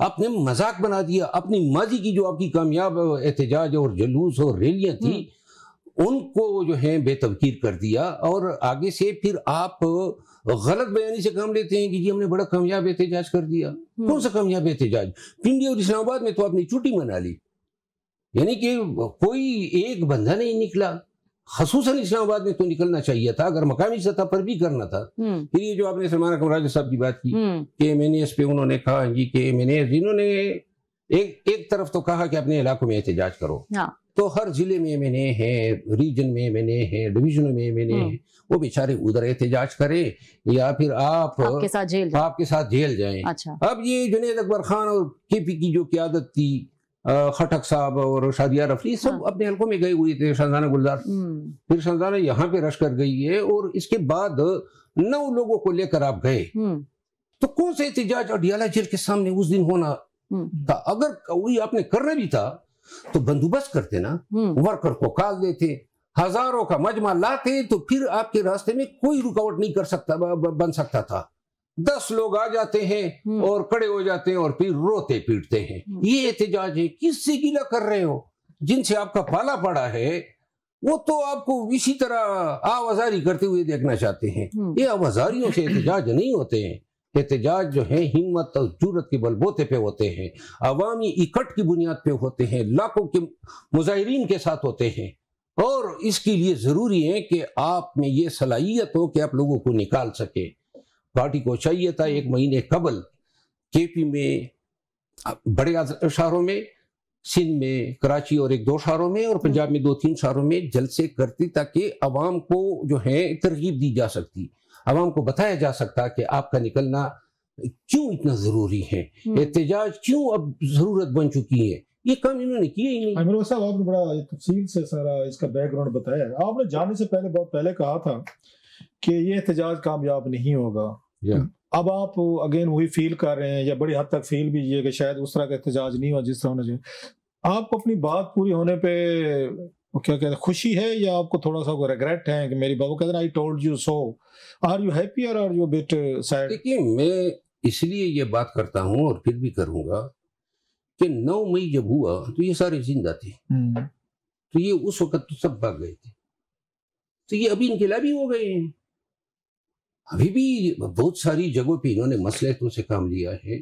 آپ نے مذاق بنا دیا اپنی ماضی کی جو آپ کی کامیاب احتجاج اور جلوس اور ریلیاں تھیں ان کو جو ہے بے تفکیر کر دیا، اور آگے سے پھر آپ غلط بیانی سے کام لیتے ہیں کہ جی ہم نے بڑا کامیاب احتجاج کر دیا۔ کون سا کامیاب احتجاج؟ پنڈی اور اسلام آباد میں تو آپ نے چھٹی منا لی، یعنی کہ کوئی ایک بندہ نہیں نکلا، خصوصاً اسلام آباد میں تو نکلنا چاہیے تھا اگر مقامی سطح پر بھی کرنا تھا۔ پھر یہ جو آپ نے سلمان اکرم راجہ صاحب کی بات کی کہ میں نے اس پہ انہوں نے کہا جی کہ میں نے انہوں نے ایک طرف تو کہا کہ اپنے علاقوں میں احتجاج کرو، تو ہر ضلع میں میں نے ہے، ریجن میں میں نے ہے، ڈویژنوں میں میں نے ہے، وہ بیچارے ادھر احتجاج کریں یا پھر آپ کے ساتھ جیل جائیں۔ اب یہ جنید اکبر خان اور کے پی کی جو قیادت تھی، خٹک صاحب اور شادیہ رفیع سب اپنے حلقوں میں گئے ہوئے تھے، شہزانہ گلزار، پھر شہزانہ یہاں پہ رش کر گئی ہے، اور اس کے بعد 9 لوگوں کو لے کر آپ گئے، تو کون سے احتجاج اڈیالہ جیل کے سامنے اس دن ہونا تھا؟ اگر کوئی آپ نے کرنا بھی تھا تو بندوبست کرتے نا، ورکر کو کال دیتے، ہزاروں کا مجمع لاتے، تو پھر آپ کے راستے میں کوئی رکاوٹ نہیں بن سکتا تھا۔ 10 لوگ آ جاتے ہیں اور کھڑے ہو جاتے ہیں اور پھر روتے پیٹتے ہیں۔ یہ احتجاج ہے؟ کس سے گلہ کر رہے ہو؟ جن سے آپ کا پالا پڑا ہے وہ تو آپ کو اسی طرح آوازاری کرتے ہوئے دیکھنا چاہتے ہیں۔ یہ آوازاریوں سے احتجاج نہیں ہوتے ہیں، احتجاج جو ہے ہمت اور جرأت کے بل بوتے پہ ہوتے ہیں، عوامی اکٹھ کی بنیاد پہ ہوتے ہیں، لاکھوں کے مظاہرین کے ساتھ ہوتے ہیں، اور اس کے لیے ضروری ہے کہ آپ میں یہ صلاحیت ہو کہ آپ لوگوں کو نکال سکیں۔ پارٹی کو چاہیے تھا 1 مہینے قبل کے پی میں، بڑے شہروں میں، سندھ میں، کراچی اور 1-2 شہروں میں، اور پنجاب میں 2-3 شہروں میں جلسے کرتی تاکہ عوام کو جو ہے ترغیب دی جا سکتی، عوام کو بتایا جا سکتا کہ آپ کا نکلنا کیوں اتنا ضروری ہے، احتجاج کیوں اب ضرورت بن چکی ہے۔ یہ کام انہوں نے کیا ہی نہیں۔ عامر صاحب آپ نے بڑا تفصیل سے سارا اس کا بیک گراؤنڈ بتایا ہے۔ آپ نے جانے سے پہلے بہت پہلے کہا تھا کہ یہ احتجاج کامیاب نہیں ہوگا، اب آپ اگین وہی فیل کر رہے ہیں، یا بڑی حد تک فیل بھی یہ کہ شاید اس طرح کا احتجاج نہیں ہوا جس طرح ہونا چاہیے۔ آپ کو اپنی بات پوری ہونے پہ کیا کہتے ہیں، خوشی ہے یا آپ کو تھوڑا سا ریگریٹ ہے کہ میری بات، وہ کہتے ہیں I told you so، are you happy or are you a bit sad؟ دیکھیے میں اس لیے یہ بات کرتا ہوں اور پھر بھی کروں گا کہ 9 مئی جب ہوا تو یہ سارے زندہ تھے، تو یہ اس وقت تو سب بھاگ گئے تھے، تو یہ ابھی انقلابی ہو گئے ہیں، ابھی بھی بہت ساری جگہوں پہ انہوں نے مصلحتوں سے کام لیا ہے،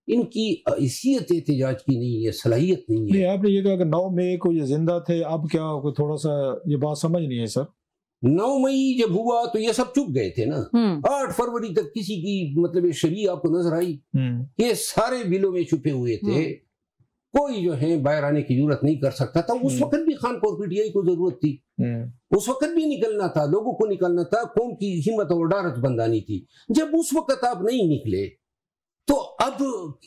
ان کی حیثیت احتجاج کی نہیں ہے، صلاحیت نہیں ہے۔ آپ نے یہ کہا کہ 9 مئی کو یہ زندہ تھے، اب کیا تھوڑا سا یہ بات سمجھ نہیں ہے سر؟ 9 مئی جب ہوا تو یہ سب چپ گئے تھے نا، 8 فروری تک کسی کی مطلب شبیہ آپ کو نظر آئی؟ یہ سارے بلوں میں چھپے ہوئے تھے، کوئی جو ہے باہر آنے کی ضرورت نہیں کر سکتا تھا۔ اس وقت بھی خانپور پی ٹی آئی کو ضرورت تھی، اس وقت بھی نکلنا تھا، لوگوں کو نکلنا تھا، قوم کی ہمت اور ڈارت بندانی تھی۔ جب اس وقت آپ نہیں نکلے تو اب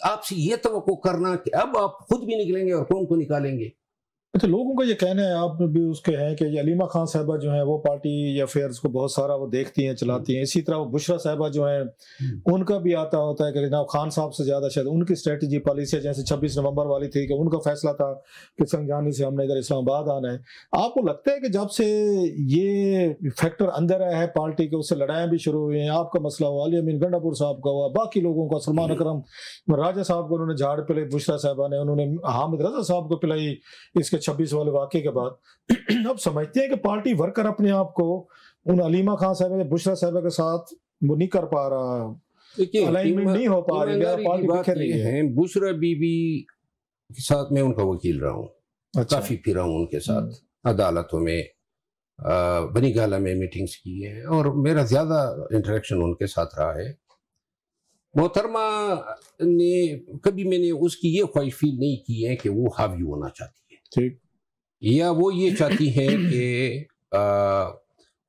آپ سے یہ توقع کرنا کہ اب آپ خود بھی نکلیں گے اور قوم کو نکالیں گے۔ اچھا، لوگوں کا یہ کہنا ہے، آپ بھی اس کے ہیں کہ علیمہ خان صاحبہ جو ہیں وہ پارٹی یا افیئرز کو بہت سارا وہ دیکھتی ہیں، چلاتی ہیں، اسی طرح وہ بشرا صاحبہ جو ہیں ان کا بھی آتا ہوتا ہے کہ جناب خان صاحب سے زیادہ شاید ان کی اسٹریٹجی پالیسی جیسے 26 نومبر والی تھی کہ ان کا فیصلہ تھا کہ سنگجانی سے ہم نے ادھر اسلام آباد آنا ہے۔ آپ کو لگتا ہے کہ جب سے یہ فیکٹر اندر آیا ہے پارٹی کے، اس سے لڑائیاں بھی شروع ہوئی ہیں، آپ کا مسئلہ ہوا، علی امین گنڈا پور صاحب کا ہوا، باقی لوگوں کا، سلمان اکرم راجہ صاحب کو انہوں نے جھاڑ پلائی، بشرا صاحبہ نے، انہوں نے حامد رضا صاحب کو پلائی اس کے 26 والے واقعے کے بعد۔ اب سمجھتے ہیں کہ پارٹی ورکر اپنے آپ کو ان علیمہ خان صاحبہ بشرا صاحبہ کے ساتھ وہ نہیں کر پا رہا، الائنمنٹ نہیں ہو پا رہی، پارٹی بکھر رہی ہے۔ بشرا بی بی کے ساتھ میں ان کا وکیل رہا ہوں، کافی پھرا ہوں ان کے ساتھ، عدالتوں میں، بنی گالہ میں میٹنگز کی ہے، اور میرا زیادہ انٹریکشن ان کے ساتھ رہا ہے۔ محترمہ نے کبھی میں نے اس کی یہ خواہش فیل نہیں کی ہے کہ وہ حاوی ہونا چاہتی ہے، ٹھیک، یا وہ یہ چاہتی ہے کہ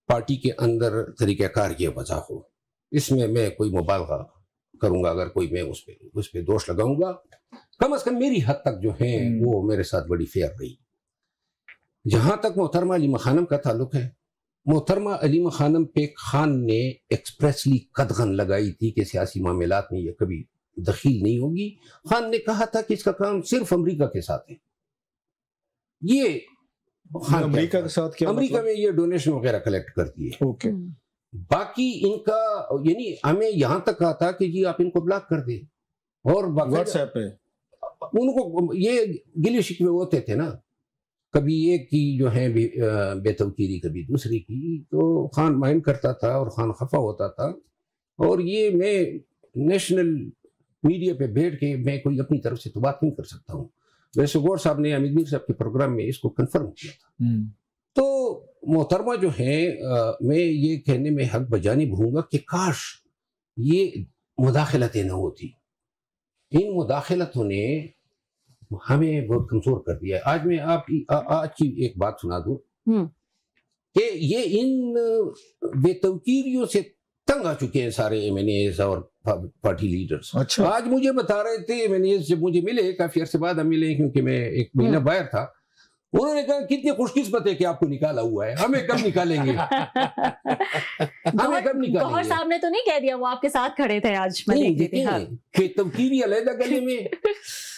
پارٹی کے اندر طریقہ کار یہ وضع ہو۔ اس میں کوئی مبالغہ کروں گا اگر کوئی میں اس پہ دوش لگاؤں گا، کم از کم میری حد تک جو ہے وہ میرے ساتھ بڑی فیئر رہی۔ جہاں تک محترمہ علیمہ خانم کا تعلق ہے، محترمہ علیمہ خانم پہ خان نے ایکسپریسلی قدغن لگائی تھی کہ سیاسی معاملات میں یہ کبھی دخیل نہیں ہوگی۔ خان نے کہا تھا کہ اس کا کام صرف امریکہ کے ساتھ ہے۔ یہ امریکہ کے ساتھ کیا؟ امریکہ میں یہ ڈونیشن وغیرہ کلیکٹ کرتی ہے، اوکے، باقی ان کا یعنی ہمیں یہاں تک کہا تھا کہ جی آپ ان کو بلاک کر دیں، اور واٹس ایپ پہ ان کو یہ گلے شکوے ہوتے تھے نا، کبھی ایک کی جو ہے بے توقیری، کبھی دوسری کی، تو خان مائنڈ کرتا تھا اور خان خفا ہوتا تھا. اور یہ میں نیشنل میڈیا پہ بیٹھ کے میں کوئی اپنی طرف سے تو بات نہیں کر سکتا ہوں. ویسے گور صاحب نے حمید میر صاحب کے پروگرام میں اس کو کنفرم کیا تھا. تو محترمہ جو ہے، میں یہ کہنے میں حق بجانب ہوں گا کہ کاش یہ مداخلتیں نہ ہوتی. ان مداخلتوں نے ہمیں بہت کمزور کر دیا ہے. آج میں آپ کی آج کی ایک بات سنا دوں کہ یہ ان بے توقیریوں سے تنگ آ چکے ہیں سارے ایم این ایز اور پارٹی لیڈرز. اچھا، آج مجھے بتا رہے تھے ایم این ایز جب مجھے ملے، کافی عرصے بعد ہم ملے کیونکہ میں ایک مہینہ باہر تھا، انہوں نے کہا کتنی خوش قسمت ہے کہ آپ کو نکالا ہوا ہے، ہمیں کب نکالیں گے، ہمیں کب نکالیں گوہر گے. صاحب نے تو نہیں کہہ دیا، وہ آپ کے ساتھ کھڑے تھے آج. نہیں دیکھیں کہ تنقیدی علیحدہ گلے میں،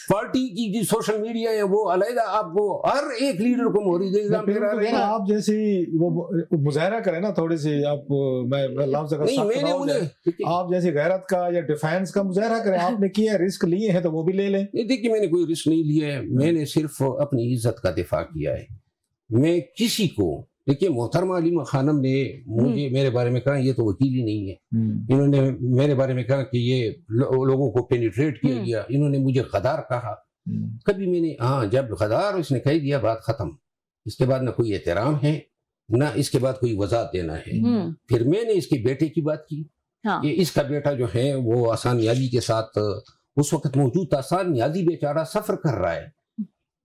پارٹی کی جو سوشل میڈیا ہے وہ علیحدہ، آپ کو ہر ایک لیڈر کو مورد الزام دے رہے ہیں. آپ جیسی وہ مظاہرہ کریں نا تھوڑی سی، آپ میں لفظ اگر نہیں، میں نے انہیں آپ جیسی غیرت کا یا ڈیفینس کا مظاہرہ کریں. آپ نے کیا رسک لیے ہیں تو وہ بھی لے لیں. دیکھیے میں نے کوئی رسک نہیں لیا ہے، میں نے صرف اپنی عزت کا دفاع کیا ہے. میں کسی کو، دیکھیے محترمہ علیمہ خانم نے مجھے میرے بارے میں کہا یہ تو وکیل ہی نہیں ہے. انہوں نے میرے بارے میں کہا کہ یہ لوگوں کو پینیٹریٹ کیا گیا. انہوں نے مجھے غدار کہا. کبھی میں نے جب غدار اس نے کہہ دیا بات ختم. اس کے بعد نہ کوئی احترام ہے، نہ اس کے بعد کوئی وضاحت دینا ہے. پھر میں نے اس کے بیٹے کی بات کی کہ اس کا بیٹا جو ہے وہ آسان نیازی کے ساتھ اس وقت موجود تھا. آسان نیازی بیچارہ سفر کر رہا ہے،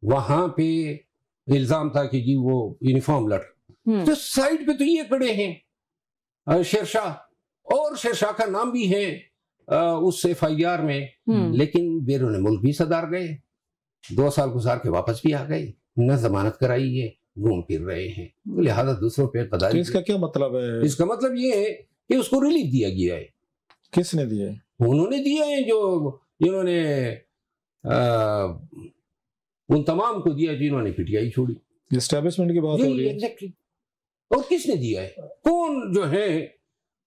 وہاں پہ الزام تھا کہ جی وہ یونیفارم لڑ. تو سائڈ پہ تو یہ کڑے ہیں شیرشاہ، اور شیرشاہ کا نام بھی ہے اس ایف آئی آر میں، لیکن بیرون ملک بھی صدار گئے، 2 سال گزار کے واپس بھی آ گئے، نہ ضمانت کرائی ہے، گھوم پھر رہے ہیں. لہذا دوسروں پہ قضائی. اس کا کیا مطلب ہے؟ اس کا مطلب یہ ہے کہ اس کو ریلیف دیا گیا ہے. کس نے دیا ہے؟ انہوں نے دیا ہے، جو انہوں نے ان تمام کو دیا جنہوں نے پی ٹی آئی چھوڑی. اسٹیبلشمنٹ کی بات ہو رہی ہے. اور کس نے دیا ہے؟ کون جو ہے؟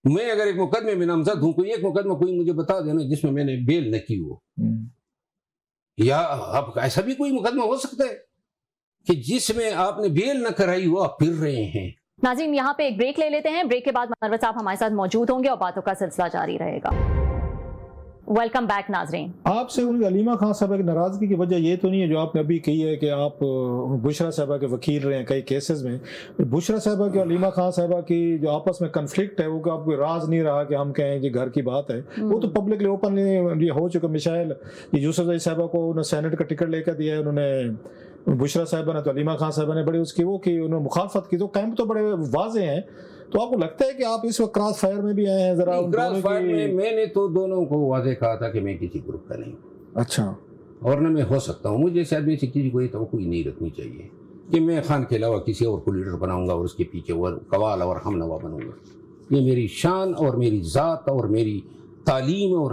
میں اگر ایک مقدمے میں نامزد ہوں، کوئی ایک مقدمہ کوئی مجھے بتا دینا جس میں میں نے بیل نہ کی ہو، یا اب ایسا بھی کوئی مقدمہ ہو سکتا ہے کہ جس میں آپ نے بیل نہ کرائی ہو، آپ پھر رہے ہیں. ناظرین یہاں پہ ایک بریک لے لیتے ہیں. بریک کے بعد منور صاحب ہمارے ساتھ موجود ہوں گے اور باتوں کا سلسلہ جاری رہے گا. ویلکم بیک ناظرین. آپ سے ان علیمہ خان صاحبہ کی ناراضگی کی وجہ یہ تو نہیں ہے جو آپ نے ابھی کہی ہے کہ آپ بشرا صاحبہ کے وکیل رہے ہیں کئی کیسز میں. بشرا صاحبہ کی علیمہ خان صاحبہ کی جو آپس میں کنفلکٹ ہے، وہ کہ آپ کو راز نہیں رہا کہ ہم کہیں کہ گھر کی بات ہے، وہ تو پبلکلی اوپنلی ہو چکا. مشائل یوسف زئی صاحبہ کو انہوں نے سینٹ کا ٹکٹ لے کر دیا ہے، انہوں نے بشرا صاحبہ نے تو علیمہ خان صاحبہ نے بڑی اس کی وہ کی، انہوں نے مخالفت کی. تو کیمپ تو بڑے واضح ہیں. تو آپ کو لگتا ہے کہ آپ اس وقت کراس فائر میں بھی آئے ہیں؟ ذرا کراس فائر میں نے تو دونوں کو واضح کہا تھا کہ میں کسی گروپ کا نہیں. اچھا. اور نہ میں ہو سکتا ہوں. مجھے شاید بھی کسی کوئی توقع نہیں رکھنی چاہیے کہ میں خان کے علاوہ کسی اور کو لیڈر بناؤں گا اور اس کے پیچھے وہ قوال اور ہم نوا بنوں گا. یہ میری شان اور میری ذات اور میری تعلیم اور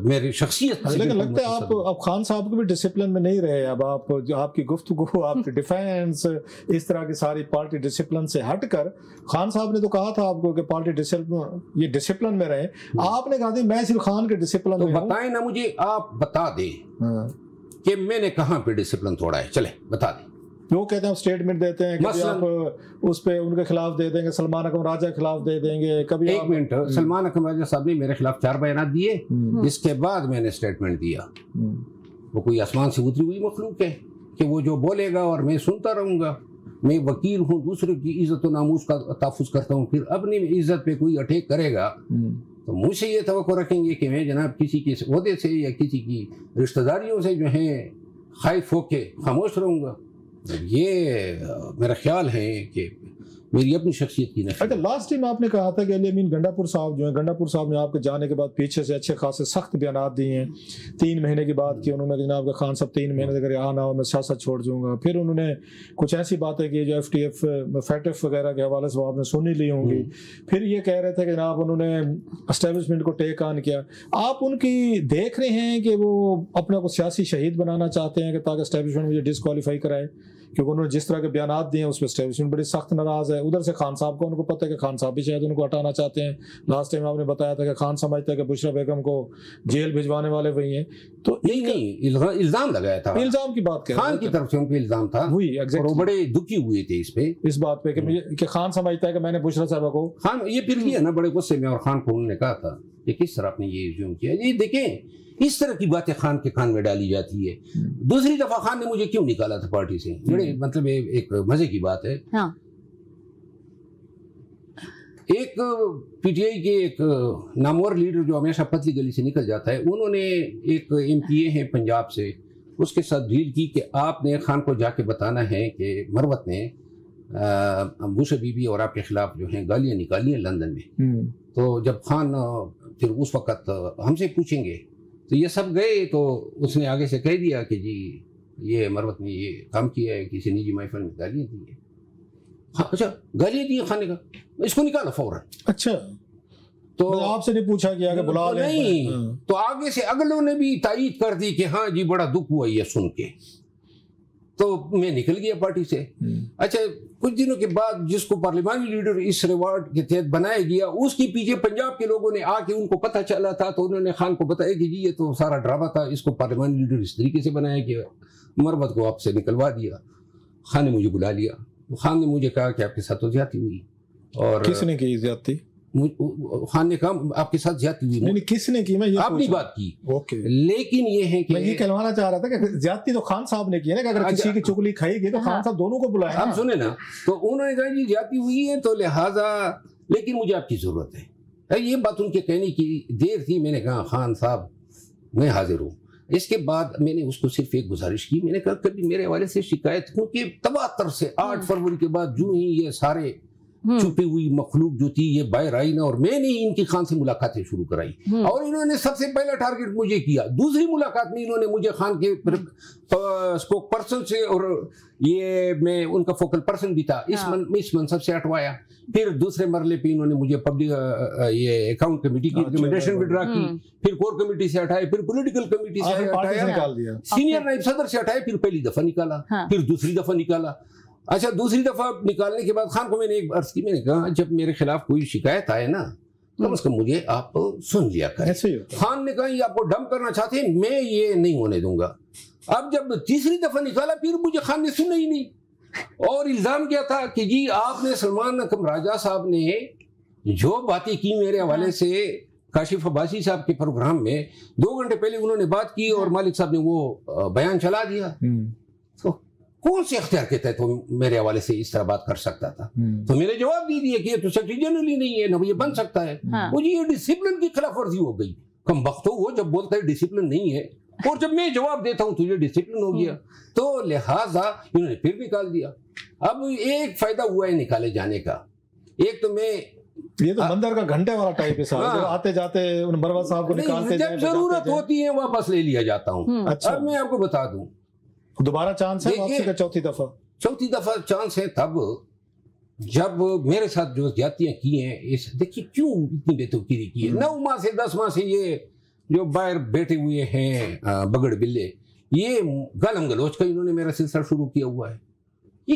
میری شخصیت. لیکن لگتا ہے آپ خان صاحب کو بھی ڈسپلن میں نہیں رہے. اب آپ کی گفتگو، آپ کی ڈیفینس، اس طرح کی ساری پارٹی ڈسپلن سے ہٹ کر، خان صاحب نے تو کہا تھا آپ کو کہ پارٹی یہ ڈسپلن میں رہے. آپ نے کہا تھا میں صرف خان کے ڈسپلن میں ہوں. بتائیں نا مجھے، آپ بتا دیں کہ میں نے کہاں پہ ڈسپلن توڑا ہے. چلے بتا دیں. وہ کہتے ہیں آپ اسٹیٹمنٹ دیتے ہیں، کبھی آپ اس پہ ان کے خلاف دے دیں گے، سلمان اکرم راجہ کے خلاف دے دیں گے. کبھی ایک منٹ، سلمان اکرم راجہ صاحب نے میرے خلاف 4 بیانات دیے، اس کے بعد میں نے اسٹیٹمنٹ دیا. وہ کوئی آسمان سے اتری ہوئی مخلوق ہے کہ وہ جو بولے گا اور میں سنتا رہوں گا؟ میں وکیل ہوں، دوسرے کی عزت و ناموس کا تحفظ کرتا ہوں. پھر اپنی عزت پہ کوئی اٹیک کرے گا تو مجھ سے یہ توقع رکھیں گے کہ میں جناب کسی کے عہدے سے یا کسی کی رشتہ داریوں سے جو ہیں خائف ہو کے خاموش رہوں گا؟ یہ میرا خیال ہے کہ میری اپنی شخصیت کی نفی. اچھا، لاسٹ ٹائم آپ نے کہا تھا کہ علی امین گنڈاپور صاحب جو ہیں، گنڈاپور صاحب نے آپ کے جانے کے بعد پیچھے سے اچھے خاصے سخت بیانات دیے ہیں. 3 مہینے کی بات کی انہوں نے، جناب خان صاحب 3 مہینے اگر یہاں نہ ہو میں سیاست چھوڑ جاؤں گا. پھر انہوں نے کچھ ایسی باتیں کی جو FTF فیٹف وغیرہ کے حوالے سے آپ نے سنی لی ہوں گی. پھر یہ کہہ رہے تھے کہ جناب انہوں نے اسٹیبلشمنٹ کو ٹیک آن کیا. آپ ان کی دیکھ رہے ہیں کہ وہ اپنا کو سیاسی شہید بنانا چاہتے ہیں کہ تاکہ اسٹیبلشمنٹ مجھے ڈسکوالیفائی کرائے؟ کیونکہ انہوں نے جس طرح کے بیانات دیے ہیں اس پہ اسٹیبلشمنٹ بڑی سخت ناراض ہے. ادھر سے خان صاحب کو ان کو پتہ ہے کہ خان صاحب بھی شاید ان کو ہٹانا چاہتے ہیں. لاسٹ ٹائم آپ نے بتایا تھا کہ خان سمجھتا ہے کہ بشرا بیگم کو جیل بھجوانے والے وہی ہیں. تو نہیں الزام لگایا تھا, الزام کی بات کر خان کی طرف سے ان پہ الزام تھا, وہی اور وہ بڑے دکھی ہوئے تھے اس بات پہ کہ خان سمجھتا ہے کہ میں نے بشرا صاحبہ کو خان یہ پھر کیا نا بڑے غصے میں, اور خان کو انہوں نے کہا تھا کہ کس طرح آپ نے یہ ایزیوم کیا. یہ دیکھیں اس طرح کی باتیں خان کے کان میں ڈالی جاتی ہے. دوسری دفعہ خان نے مجھے کیوں نکالا تھا پارٹی سے, بڑے مطلب ایک مزے کی بات ہے. ایک پی ٹی آئی کے ایک نامور لیڈر جو ہمیشہ پتلی گلی سے نکل جاتا ہے, انہوں نے ایک ایم پی اے ہیں پنجاب سے, اس کے ساتھ ڈیل کی کہ آپ نے خان کو جا کے بتانا ہے کہ مروت نے بشرا بی بی اور آپ کے خلاف جو ہیں گالیاں نکالی ہیں لندن میں. تو جب خان پھر اس وقت ہم سے پوچھیں گے تو یہ سب گئے, تو اس نے آگے سے کہہ دیا کہ جی یہ مروت نے یہ کام کیا ہے, کسی نجی محفل میں گالیاں دی ہیں. اچھا گالیاں دی ہیں خانے کا, اس کو نکالا فوراً. اچھا تو آپ سے نہیں پوچھا گیا کہ بلا لیں؟ نہیں, تو آگے سے اگلوں نے بھی تائید کر دی کہ ہاں جی بڑا دکھ ہوا یہ سن کے, تو میں نکل گیا پارٹی سے. اچھا کچھ دنوں کے بعد جس کو پارلیمانی لیڈر اس ریوارڈ کے تحت بنایا گیا, اس کے پیچھے پنجاب کے لوگوں نے آ کے ان کو پتہ چلا تھا, تو انہوں نے خان کو بتایا کہ جی یہ تو سارا ڈرامہ تھا, اس کو پارلیمانی لیڈر اس طریقے سے بنایا کہ مروت کو آپ سے نکلوا دیا. خان نے مجھے بلا لیا, خان نے مجھے کہا کہ آپ کے ساتھ تو زیادتی ہوئی. اور کس نے کی زیادتی؟ خان نے کہا آپ کے ساتھ زیادتی ہوئی. نہیں کس نے کی, میں یہ آپ نے بات کی. اوکے, لیکن یہ ہے کہ میں یہ کہلوانا چاہ رہا تھا کہ زیادتی تو خان صاحب نے کی ہے نا, کہ اگر کسی کی چگلی کھائی گئی تو خان صاحب دونوں کو بلائیں. آپ سنیں نا, تو انہوں نے کہا جی زیادتی ہوئی ہے تو لہٰذا لیکن مجھے آپ کی ضرورت ہے. یہ بات ان کے کہنے کی دیر تھی. میں نے کہا خان صاحب میں حاضر ہوں. اس کے بعد میں نے اس کو صرف ایک گزارش کی, میں نے کہا کبھی میرے حوالے سے شکایت, کیونکہ تواتر سے 8 فروری کے بعد جو ہی یہ سارے چھپی ہوئی مخلوق جو تھی یہ باہر آئی نا, اور میں نے ان کی خان سے ملاقاتیں شروع کرائی, اور انہوں نے سب سے پہلا ٹارگٹ مجھے کیا. دوسری ملاقات میں انہوں نے مجھے خان کے اسپوک پرسن سے, اور یہ میں ان کا فوکل پرسن بھی تھا, اس منصب سے ہٹوایا. پھر دوسرے مرحلے پہ انہوں نے مجھے پبلک یہ اکاؤنٹ کمیٹی کی ریکمنڈیشن وڈرا کی, پھر کور کمیٹی سے ہٹائے, پھر پولیٹیکل کمیٹی سے ہٹایا, سینئر نائب صدر سے ہٹائے, پھر پہلی دفعہ نکالا, پھر دوسری دفعہ نکالا. اچھا دوسری دفعہ نکالنے کے بعد خان کو میں نے ایک عرض کی, میں نے کہا جب میرے خلاف کوئی شکایت آئے نا کم از کم مجھے آپ سن لیا کریں. خان نے کہا یہ آپ کو ڈم کرنا چاہتے ہیں, میں یہ نہیں ہونے دوں گا. اب جب تیسری دفعہ نکالا پھر مجھے خان نے سنا ہی نہیں, اور الزام کیا تھا کہ جی آپ نے سلمان اکرم راجہ صاحب نے جو باتیں کی میرے حوالے سے کاشف عباسی صاحب کے پروگرام میں 2 گھنٹے پہلے انہوں نے بات کی, اور مالک صاحب نے وہ بیان چلا دیا. تو کون سے اختیار کے تحت میرے حوالے سے اس طرح بات کر سکتا تھا؟ تو میں نے جواب دے دیا کہ یہ تو سیکرٹری جنرل ہی نہیں ہے نہ یہ بن سکتا ہے. مجھے یہ ڈسپلن کی خلاف ورزی ہو گئی. کم وقت ہو جب بولتا ہے ڈسپلن نہیں ہے, اور جب میں جواب دیتا ہوں تو یہ ڈسپلن ہو گیا. تو لہٰذا انہوں نے پھر نکال دیا. اب ایک فائدہ ہوا ہے نکالے جانے کا, ایک تو میں یہ تو بندر کا گھنٹے والا ٹائپ ہے, آتے جاتے ان مروت صاحب کو نکالتے, جب ضرورت ہوتی ہے واپس لے لیا جاتا ہوں. اب میں آپ کو بتا دوں دوبارہ چانس ہے واپسی کا, چوتھی دفعہ چانس ہے تب جب میرے ساتھ جو زیادتیاں کی ہیں. دیکھیے کیوں اتنی بے توقیری کی ہے. 9 ماہ سے 10 ماہ سے یہ جو باہر بیٹھے ہوئے ہیں بگڑ بلے, یہ گالم گلوچ کا انہوں نے میرا سلسلہ شروع کیا ہوا ہے. یہ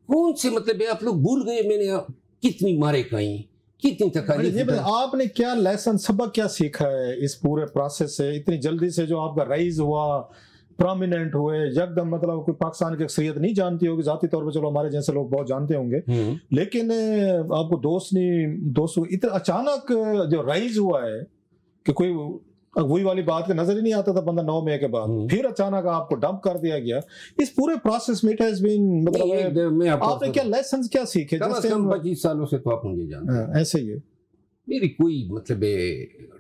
کون سے مطلب ہے, آپ لوگ بھول گئے میں نے کتنی مارے کہیں, کتنی تکالیف. آپ نے کیا لیسن سبق کیا سیکھا ہے اس پورے پروسیس سے؟ اتنی جلدی سے جو آپ کا رائز ہوا, پرومیننٹ ہوئے یکدم, مطلب کوئی پاکستان کی اکثریت نہیں جانتی ہوگی, ذاتی طور پہ چلو ہمارے جیسے لوگ بہت جانتے ہوں گے, لیکن آپ کو دوست اتنا اچانک جو رائز ہوا ہے کہ کوئی وہی والی بات کا نظر ہی نہیں آتا تھا بندہ 9 مئی کے بعد, پھر اچانک آپ کو ڈمپ کر دیا گیا. اس پورے پروسیس میں مطلب آپ نے کیا لیسنز کیا سیکھے؟ 25 سالوں سے تو آپ مجھے جانتے ہیں. ایسے ہی ہے, میری کوئی مطلب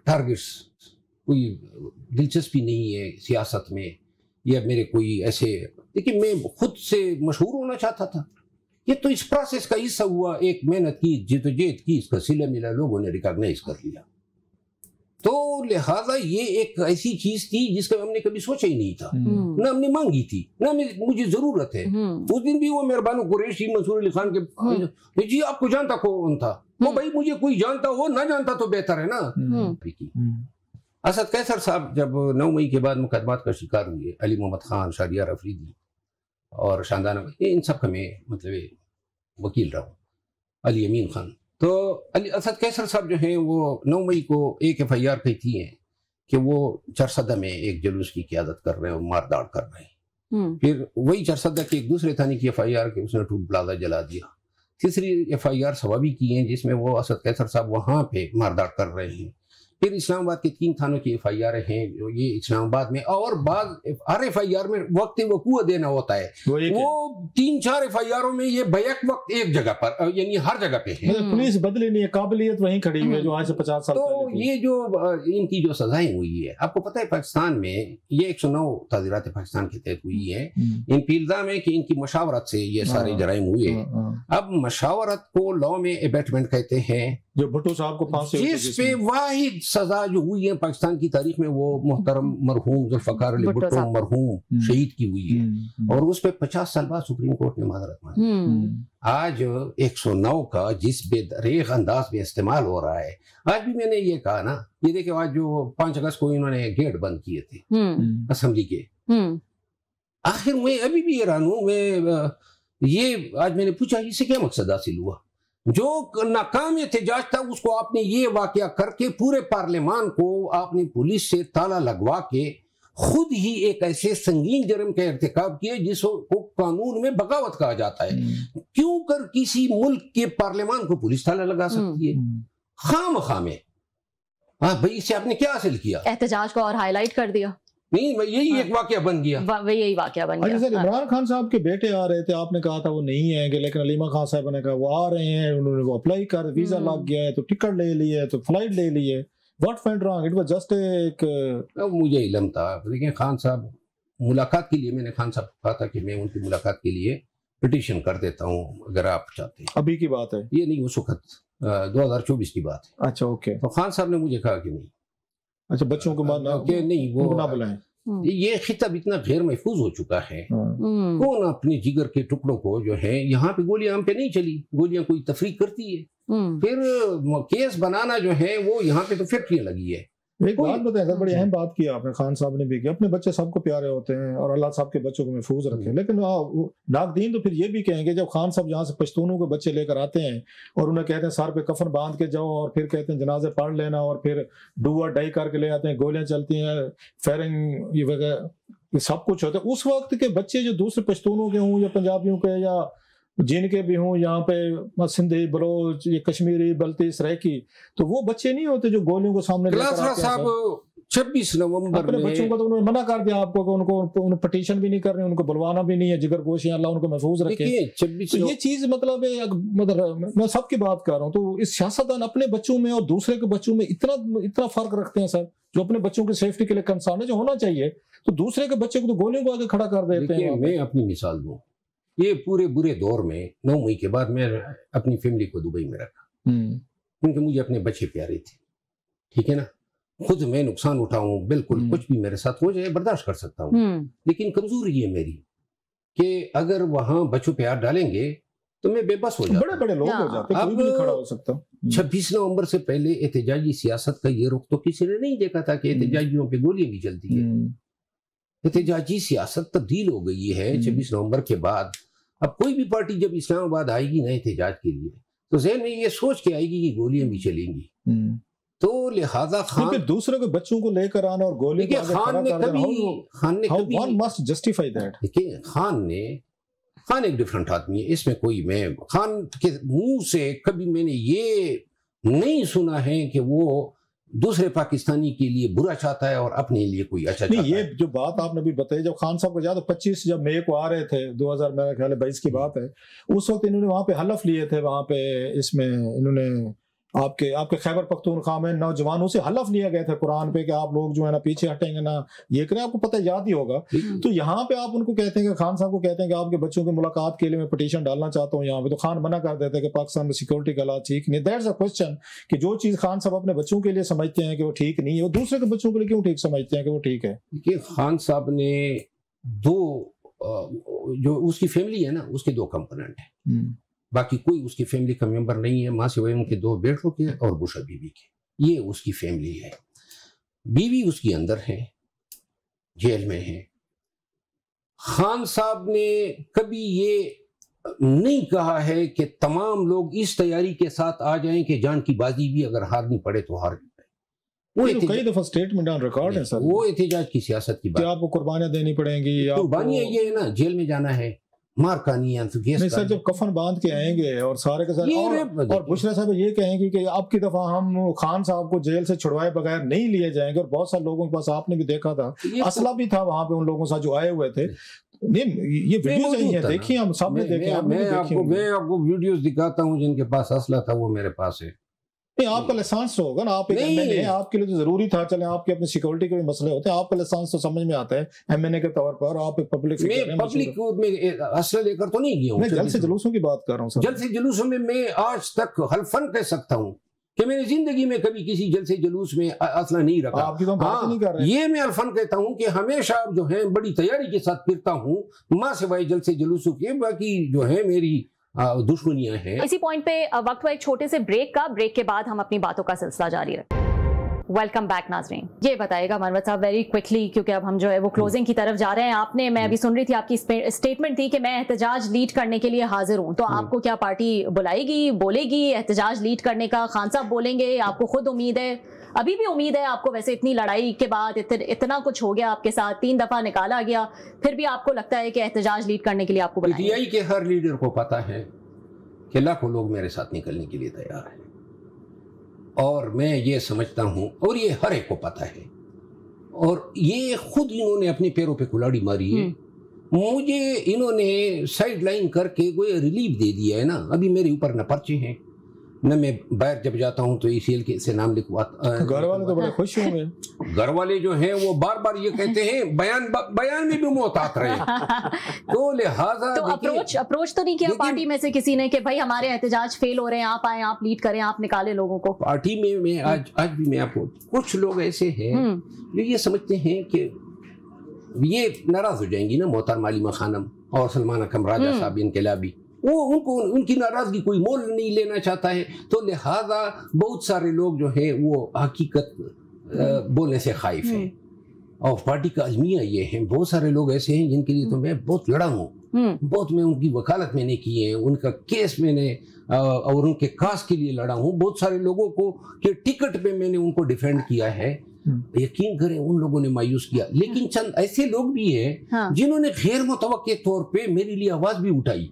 ٹارگٹس, کوئی دلچسپی نہیں ہے سیاست میں, یا میرے کوئی ایسے, لیکن میں خود سے مشہور ہونا چاہتا تھا. یہ تو اس پروسیس کا حصہ ہوا, ایک محنت کی, جدوجہد کی, اس کا صلہ ملا, لوگوں نے ریکگنائز کر لیا. تو لہٰذا یہ ایک ایسی چیز تھی جس کا ہم نے کبھی سوچا ہی نہیں تھا, نہ ہم نے مانگی تھی, نہ مجھے ضرورت ہے. اس دن بھی وہ مہربان قریشی منصور علی خان کے جی آپ کو جانتا کون تھا؟ وہ بھائی مجھے کوئی جانتا ہو, نہ جانتا تو بہتر ہے نا. اسد قیصر صاحب جب 9 مئی کے بعد مقدمات کا شکار ہوئے, علی محمد خان, شہریار افریدی, اور شاندانہ ان سب کا میں مطلب وکیل رہا ہوں. علی امین خان. تو علی اسد قیصر صاحب جو ہیں وہ 9 مئی کو ایک FIR کہتی ہیں کہ وہ چرسدہ میں ایک جلوس کی قیادت کر رہے ہیں اور مار داڑ کر رہے ہیں. پھر وہی چرسدہ کے ایک دوسرے تھانے کی FIR کہ اس نے ٹول پلازا جلا دیا. تیسری FIR سوابی کی ہیں جس میں وہ اسد قیصر صاحب وہاں پہ مار داڑ کر رہے ہیں. پھر اسلام آباد کے 3 تھانوں کی FIR ہیں جو یہ اسلام آباد میں, اور بعض ہر FIR میں وقت وقوع دینا ہوتا ہے. وہ 3-4 FIR میں یہ بیک وقت ایک جگہ پر یعنی ہر جگہ پہ ہے. پولیس بدلی نہیں ہے, قابلیت وہیں کھڑی ہوئی ہے جو آج سے 50 سال تو یہ جو ان کی جو سزائیں ہوئی ہے, آپ کو پتہ ہے پاکستان میں یہ 109 تعزیرات پاکستان کے تحت ہوئی ہے. ان پہ الزام ہے کہ ان کی مشاورت سے یہ سارے جرائم ہوئے. اب مشاورت کو لاء میں ابیٹمنٹ کہتے ہیں, جو بھٹو صاحب کو پھانسی جس پہ واحد سزا جو ہوئی ہے پاکستان کی تاریخ میں وہ محترم مرحوم ذوالفقار علی بھٹو مرحوم شہید کی ہوئی ہے, اور اس پہ 50 سال بعد سپریم کورٹ نے معذرت مانگی. آج 109 کا جس بے دریغ انداز میں استعمال ہو رہا ہے, آج بھی میں نے یہ کہا نا, یہ دیکھیں آج جو 5 اگست کو انہوں نے گیٹ بند کیے تھے اسمبلی کے, آخر میں ابھی بھی حیران ہوں میں. یہ آج میں نے پوچھا اس سے کیا مقصد حاصل ہوا؟ جو ناکام احتجاج تھا اس کو آپ نے یہ واقعہ کر کے پورے پارلیمان کو آپ نے پولیس سے تالا لگوا کے خود ہی ایک ایسے سنگین جرم کا ارتکاب کیا جس کو قانون میں بغاوت کہا جاتا ہے. کیوں کر کسی ملک کے پارلیمان کو پولیس تالا لگا سکتی ہے خام خامے؟ بھائی اس سے آپ نے کیا حاصل کیا؟ احتجاج کو اور ہائی لائٹ کر دیا. نہیں, یہی ایک واقعہ بن گیا. یہی واقعہ بن گیا. عمران خان صاحب کے بیٹے آ رہے تھے, آپ نے کہا تھا وہ نہیں ہیں کہ, لیکن علیمہ خان صاحب نے کہا وہ آ رہے ہیں, انہوں نے وہ اپلائی کر, ویزا لگ گیا ہے تو ٹکٹ لے لیے تو فلائٹ لے لیے. What went wrong? It was just ایک مجھے علم تھا. لیکن خان صاحب ملاقات کے لیے میں نے خان صاحب کو کہا تھا کہ میں ان کی ملاقات کے لیے پٹیشن کر دیتا ہوں اگر آپ چاہتے ہیں. ابھی کی بات ہے یہ؟ نہیں, اس وقت 2024 کی بات ہے. اچھا اوکے. تو خان صاحب نے مجھے کہا کہ نہیں. اچھا, بچوں کو نہیں, وہ نہ بلائیں. یہ خطہ اتنا غیر محفوظ ہو چکا ہے. کون اپنے جگر کے ٹکڑوں کو جو ہے, یہاں پہ گولیاں ہم پہ نہیں چلی, گولیاں کوئی تفریق کرتی ہے, پھر کیس بنانا جو ہے وہ یہاں پہ تو فیکٹریاں لگی ہے. ایک بات بتائیں سر, بڑی اہم بات کی آپ نے, خان صاحب نے بھی کی, اپنے بچے سب کو پیارے ہوتے ہیں اور اللہ صاحب کے بچوں کو محفوظ رکھیں, لیکن ناقدین تو پھر یہ بھی کہیں گے جب خان صاحب یہاں سے پشتونوں کے بچے لے کر آتے ہیں اور انہیں کہتے ہیں سر پہ کفن باندھ کے جاؤ, اور پھر کہتے ہیں جنازے پڑھ لینا, اور پھر ڈو اور ڈائی کر کے لے آتے ہیں, گولیاں چلتی ہیں, فائرنگ یہ وغیرہ یہ سب کچھ ہوتا ہے. اس وقت کے بچے جو دوسرے پشتونوں کے ہوں یا پنجابیوں کے یا جن کے بھی ہوں, یہاں پہ سندھی, بلوچ, یہ کشمیری, بلتی, سرائکی, تو وہ بچے نہیں ہوتے جو گولیوں کو سامنے لے کر آتے ہیں. 26 نومبر اپنے بچوں کو تو انہوں نے منع کر دیا آپ کو کہ ان کو پٹیشن بھی نہیں کرنے, ان کو بلوانا بھی نہیں ہے, جگر گوشیں اللہ ان کو محفوظ رکھے. یہ چیز مطلب میں سب کی بات کر رہا ہوں, تو اس سیاستدان اپنے بچوں میں اور دوسرے کے بچوں میں اتنا فرق رکھتے ہیں سر, جو اپنے بچوں کی سیفٹی کے لیے کنسرن ہے, جو ہونا چاہیے, تو دوسرے کے بچے کو تو گولیوں کو آگے کھڑا کر دیتے ہیں. میں اپنی مثال دوں, یہ پورے برے دور میں 9 مئی کے بعد میں اپنی فیملی کو دبئی میں رکھا, کیونکہ مجھے اپنے بچے پیارے تھے. ٹھیک ہے نا, خود میں نقصان اٹھاؤں, بالکل کچھ بھی میرے ساتھ ہو جائے برداشت کر سکتا ہوں, لیکن کمزوری ہے میری کہ اگر وہاں بچوں پہ ہاتھ ڈالیں گے تو میں بے بس ہو جاتا. بڑے بڑے لوگ ہو جاتے ہیں, کوئی بھی نہیں کھڑا ہو سکتا. 26 نومبر سے پہلے احتجاجی سیاست کا یہ رخ تو کسی نے نہیں دیکھا تھا کہ احتجاجیوں پہ گولیاں بھی چلتی ہیں. احتجاجی سیاست تبدیل ہو گئی ہے 26 نومبر کے بعد. اب کوئی بھی پارٹی جب اسلام آباد آئے گی نا احتجاج کے لیے, تو ذہن میں یہ سوچ کے آئے گی کہ گولیاں بھی چلیں گی. تو لہذا خان دوسرے کے بچوں کو لے کر آنا اور گولی کو خان ایک ڈیفرنٹ آدمی ہے. اس میں کوئی, میں خان کے منہ سے کبھی میں نے یہ نہیں سنا ہے کہ وہ دوسرے پاکستانی کے لیے برا چاہتا ہے اور اپنے لیے کوئی اچھا چاہتا ہے. یہ جو بات آپ نے بھی بتائی, جب خان صاحب کو یاد 25 جب مئی کو آ رہے تھے 2000 میرا خیال ہے 22 کی بات ہے, اس وقت انہوں نے وہاں پہ حلف لیے تھے, وہاں پہ اس میں انہوں نے آپ کے خیبر پختونخوا میں نوجوانوں سے حلف لیا گیا تھا قرآن پہ کہ آپ لوگ جو ہے نا پیچھے ہٹیں گے نا, یہ کریں. آپ کو پتہ یاد ہی ہوگا. تو یہاں پہ آپ ان کو کہتے ہیں کہ خان صاحب کو کہتے ہیں کہ آپ کے بچوں کی ملاقات کے لیے میں پٹیشن ڈالنا چاہتا ہوں یہاں پہ, تو خان منع کر دیتے ہیں کہ پاکستان میں سیکورٹی کا حالات ٹھیک نہیں. دیٹس اے کوسچن کہ جو چیز خان صاحب اپنے بچوں کے لیے سمجھتے ہیں کہ وہ ٹھیک نہیں ہے, وہ دوسرے کے بچوں کے لیے کیوں ٹھیک سمجھتے ہیں کہ وہ ٹھیک ہے. کہ خان صاحب نے جو اس کی فیملی ہے نا, اس کے 2 کمپوننٹ ہیں, باقی کوئی اس کی فیملی کا ممبر نہیں ہے, ماں سوائے ان کے 2 بیٹوں کے اور بشرا بیوی کے. یہ اس کی فیملی ہے. بیوی اس کی اندر ہے, جیل میں ہے, خان صاحب نے کبھی یہ نہیں کہا ہے کہ تمام لوگ اس تیاری کے ساتھ آ جائیں کہ جان کی بازی بھی اگر ہارنی پڑے تو ہار جائے. وہ کئی دفعہ اسٹیٹمنٹ آن ریکارڈ ہے سر, وہ احتجاج کی سیاست کی بات. کہ آپ کو قربانیاں دینی پڑیں گی, قربانیاں یہ ہے نا, جیل میں جانا ہے, مار کہانی ہے. نہیں سر, جب کفن باندھ کے آئیں گے اور سارے کے ساتھ, اور بشرا صاحب یہ کہیں گے کہ اب کی دفعہ ہم خان صاحب کو جیل سے چھڑوائے بغیر نہیں لیے جائیں گے, اور بہت سارے لوگوں کے پاس آپ نے بھی دیکھا تھا اسلحہ بھی تھا وہاں پہ ان لوگوں کے ساتھ جو آئے ہوئے تھے. نہیں یہ ویڈیوز ہیں, دیکھیے ہم سب نے دیکھے. میں آپ کو ویڈیوز دکھاتا ہوں جن کے پاس اسلحہ تھا, وہ میرے پاس ہے. نہیں, آپ کا لائسنس تو ہوگا نا, آپ ایک ایم این اے ہیں, آپ کے لیے تو ضروری تھا. چلیں آپ کے اپنے سیکورٹی کے بھی مسئلے ہوتے ہیں, آپ کا لائسنس تو سمجھ میں آتا ہے ایم این اے کے طور پر. آپ ایک پبلک میں اسلحہ لے کر تو نہیں گیا ہوں. میں جلسے جلوسوں کی بات کر رہا ہوں سر. جلسے جلوسوں میں آج تک حلفاً کہہ سکتا ہوں کہ میں نے زندگی میں کبھی کسی جلسے جلوس میں اسلحہ نہیں رکھا. آپ کی تو بات نہیں کر رہے. یہ میں الفن کہتا ہوں کہ ہمیشہ جو ہے بڑی تیاری کے ساتھ پھرتا ہوں, ماں سوائے جلسے جلوسوں کے باقی جو ہے میری دشمنیاں ہیں. اسی پوائنٹ پہ وقت ہوا ایک چھوٹے سے بریک کا. بریک کے بعد ہم اپنی باتوں کا سلسلہ جاری رکھیں. ویلکم بیک ناظرین. یہ بتائے گا مروت صاحب ویری کوئکلی, کیونکہ اب ہم جو ہے وہ کلوزنگ کی طرف جا رہے ہیں. آپ نے, میں ابھی سن رہی تھی آپ کی اسٹیٹمنٹ تھی کہ میں احتجاج لیڈ کرنے کے لیے حاضر ہوں, تو آپ کو کیا پارٹی بلائے گی, بولے گی احتجاج لیڈ کرنے کا؟ خان صاحب بولیں گے؟ آپ کو خود امید ہے, ابھی بھی امید ہے آپ کو؟ ویسے اتنی لڑائی کے بعد اتنا کچھ ہو گیا آپ کے ساتھ, 3 دفعہ نکالا گیا, پھر بھی آپ کو لگتا ہے کہ احتجاج لیڈ کرنے کے لیے آپ کو بلائیں گے؟ PTI کے ہر لیڈر کو پتا ہے کہ لاکھوں لوگ میرے ساتھ نکلنے کے لیے تیار ہیں, اور میں یہ سمجھتا ہوں, اور یہ ہر ایک کو پتا ہے, اور یہ خود انہوں نے اپنے پیروں پہ کلاڑی ماری ہے. مجھے انہوں نے سائیڈ لائن کر کے کوئی ریلیف دے دیا ہے نا. ابھی میرے اوپر نہ پرچے ہیں, نہ میں باہر جب جاتا ہوں تو ECL کے سے نام لکھواتا. گھر والے تو بڑے خوش ہوں گے. گھر والے جو ہیں وہ بار بار یہ کہتے ہیں, بیان میں بھی محتاط رہے. تو لہٰذا تو اپروچ تو نہیں کیا پارٹی میں سے کسی نے کہ بھائی ہمارے احتجاج فیل ہو رہے ہیں, آپ آئیں, آپ لیڈ کریں, آپ نکالیں لوگوں کو؟ پارٹی میں آج بھی میں آپ کو, کچھ لوگ ایسے ہیں جو یہ سمجھتے ہیں کہ یہ ناراض ہو جائیں گی نا محترمہ علیمہ خانم اور سلمان اکرم راجہ صاحب انقلابی, وہ ان کی ناراضگی کوئی مول نہیں لینا چاہتا ہے. تو لہذا بہت سارے لوگ جو ہیں وہ حقیقت بولنے سے خائف ہیں, اور پارٹی کا المیہ یہ ہے. بہت سارے لوگ ایسے ہیں جن کے لیے تو میں بہت لڑا ہوں, بہت میں ان کی وکالت میں نے کی ہے, ان کا کیس میں نے اور ان کے کاس کے لیے لڑا ہوں. بہت سارے لوگوں کو کہ ٹکٹ پہ میں نے ان کو ڈیفینڈ کیا ہے. یقین کریں ان لوگوں نے مایوس کیا, لیکن چند ایسے لوگ بھی ہیں جنہوں نے غیر متوقع طور پہ میرے لیے آواز بھی اٹھائی.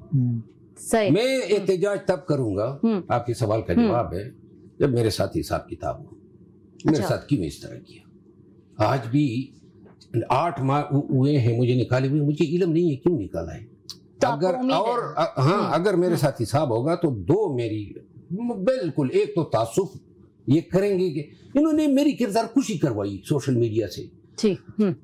میں احتجاج تب کروں گا, آپ کے سوال کا جواب ہے, جب میرے ساتھ حساب کتاب ہو. میرے ساتھ کیوں اس طرح کیا؟ آج بھی 8 ماہ ہوئے ہیں مجھے نکالے ہوئے, مجھے علم نہیں ہے کیوں نکالا ہے. اگر میرے ساتھ حساب ہوگا تو 2 میری بالکل, ایک تو تعصب یہ کریں گے کہ انہوں نے میری کردار کشی کروائی سوشل میڈیا سے,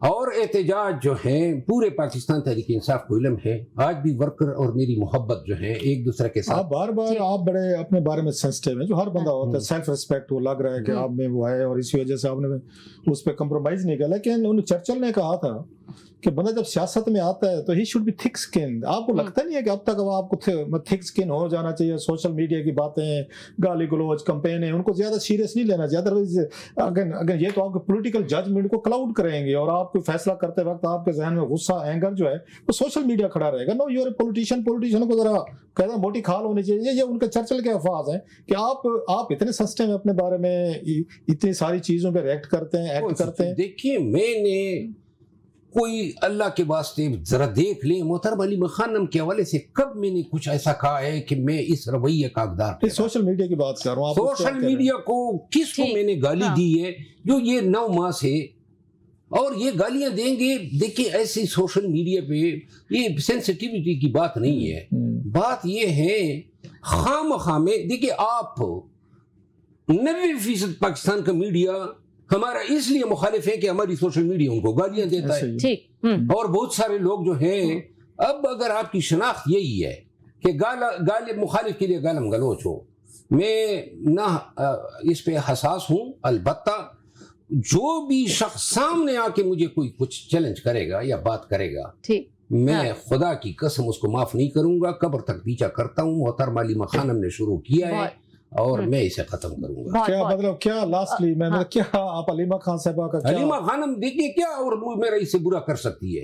اور احتجاج جو ہے پورے پاکستان تحریک انصاف کو علم ہے. آج بھی ورکر اور میری محبت جو ہے ایک دوسرے کے ساتھ. بار بار آپ بڑے اپنے بارے میں سینسٹیو ہیں, جو ہر بندہ ہوتا ہے, سیلف ریسپیکٹ وہ لگ رہا ہے کہ آپ میں وہ ہے, اور اسی وجہ سے آپ نے اس پہ کمپرومائز نہیں کیا. لیکن چرچل نے کہا تھا کہ بندہ جب سیاست میں آتا ہے تو ہی شوڈ بی تھک سکن. آپ کو لگتا نہیں ہے کہ اب تک آپ کو تھک سکن ہو جانا چاہیے؟ سوشل میڈیا کی باتیں, گالی گلوچ, کمپین ہیں, ان کو زیادہ سیریس نہیں لینا چاہیے. اگر یہ تو آپ کے پولیٹیکل ججمنٹ کو کلاؤڈ کریں گے, اور آپ کو فیصلہ کرتے وقت آپ کے ذہن میں غصہ, اینگر جو ہے وہ سوشل میڈیا کھڑا رہے گا. نو یو ار اے پولیٹیشین کو ذرا کہنا موٹی کھال ہونی چاہیے. یہ ان کے چرچل کے الفاظ ہیں کہ آپ اتنے سستے میں اپنے بارے میں اتنی ساری چیزوں پہ ریئیکٹ کرتے ہیں, ایکٹ کرتے ہیں. دیکھیے میں نے کوئی اللہ کے واسطے ذرا دیکھ لیں, محترمہ علیمہ خانم کے حوالے سے کب میں نے کچھ ایسا کہا ہے کہ میں اس رویے کا حقدار؟ سوشل میڈیا کی بات کر رہا ہوں. سوشل میڈیا کو کس کو میں نے گالی دی ہے جو یہ 9 ماہ سے, اور یہ گالیاں دیں گے؟ دیکھیں ایسی سوشل میڈیا پہ یہ سینسٹیوٹی کی بات نہیں ہے. بات یہ ہے خام میں, دیکھیں آپ 90% پاکستان کا میڈیا ہمارا اس لیے مخالف ہے کہ ہماری سوشل میڈیا ان کو گالیاں دیتا ہے. اور بہت سارے لوگ جو ہیں, اب اگر آپ کی شناخت یہی ہے کہ مخالف کے لیے گالم گلوچ ہو, میں نہ اس پہ حساس ہوں. البتہ جو بھی شخص سامنے آ کے مجھے کوئی کچھ چیلنج کرے گا یا بات کرے گا, میں خدا کی قسم اس کو معاف نہیں کروں گا. قبر تک پیچھا کرتا ہوں. محترمہ علیمہ خانم نے شروع کیا ہے اور میں اسے ختم کروں گا. کیا مطلب, کیا لاسٹلی میں کیا آپ علیمہ خان صاحبہ کا, علیمہ خانم دیکھیے کیا اور میرا اس سے برا کر سکتی ہے؟